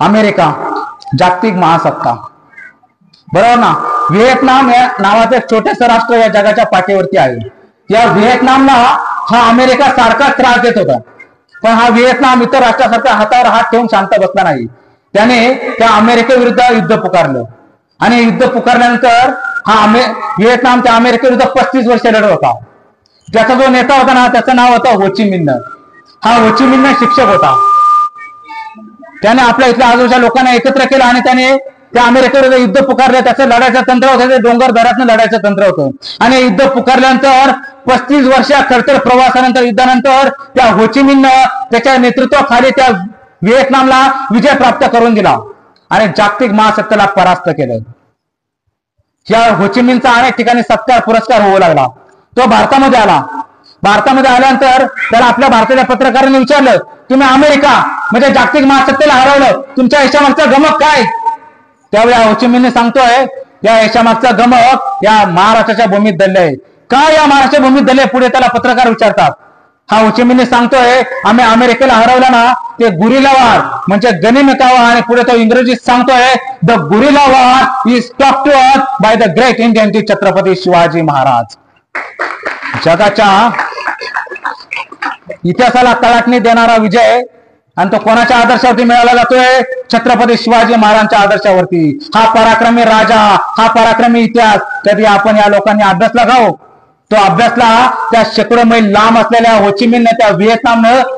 America जागतिक महासत्ता, बरोबर ना। व्हिएतनाम या नावाचं एक छोटंसं राष्ट्र या जगाच्या पाठीवरती आहे। या व्हिएतनामला हा अमेरिका सारखाच त्रास देत होता, पण हा व्हिएतनाम इतर राष्ट्रासारखा हातावर हात ठेवून शांत बसला नाही। त्याने त्या अमेरिकेविरुद्ध युद्ध पुकारलं आणि युद्ध पुकारल्यानंतर हा व्हिएतनाम त्या अमेरिकेविरुद्ध 35 वर्ष लढत होता। ज्याचा जो नेता होता ना, त्याचं नाव होतं हो ची मिन्ह। हा हो ची मिन्ह शिक्षक होता। त्याने आपल्या इथल्या आजूबाजूच्या लोकांना एकत्र केलं आणि त्याने त्या अमेरिकेविरुद्ध युद्ध पुकारलं। त्याचं लढायचं तंत्र होतं ते डोंगर दऱ्यातनं लढायचं तंत्र होतं। आणि युद्ध पुकारल्यानंतर 35 वर्ष खडतर प्रवासानंतर, युद्धानंतर त्या हो ची मिन्ह त्याच्या नेतृत्वाखाली त्या व्हिएतनामला विजय प्राप्त करून दिला आणि जागतिक महासत्तेला परास्त केलं। या हो ची मिन्हचा अनेक ठिकाणी सत्कार पुरस्कार होऊ लागला। तो भारतामध्ये आला। भारतामध्ये आल्यानंतर त्याला आपल्या भारताच्या पत्रकारांनी विचारलं, तुम्ही अमेरिका म्हणजे जागतिक महासत्तेला हरवलं, तुमच्या यशामागचा गमक काय? त्यावेळी हो ची मिन्ह सांगतोय, या यशामागचा गमक या महाराष्ट्राच्या भूमीत दडलंय। का या महाराष्ट्र भूमीत दडलंय? पुढे त्याला पत्रकार विचारतात। हा हो ची मिन्ह सांगतोय, आम्ही अमेरिकेला हरवलं ना, ते गुरिल्ला वॉर म्हणजे गनिमत वार, आणि पुढे तो इंग्रजीत सांगतोय, the guerrilla war is talk to us by the great Indian Chhatrapati Shivaji Maharaj. जगाच्या इतिहासाला कलाटणी देणारा विजय, आणि तो कोणाच्या आदर्शावरती मिळाला जातोय? छत्रपती शिवाजी महाराजांच्या आदर्शावरती। हा पराक्रमी राजा, हा पराक्रमी इतिहास कधी आपण या लोकांनी अभ्यासला का हो? तो अभ्यासला त्या शेकडो मैल लांब असलेल्या हो ची मिन्ह त्या व्हिएतनामनं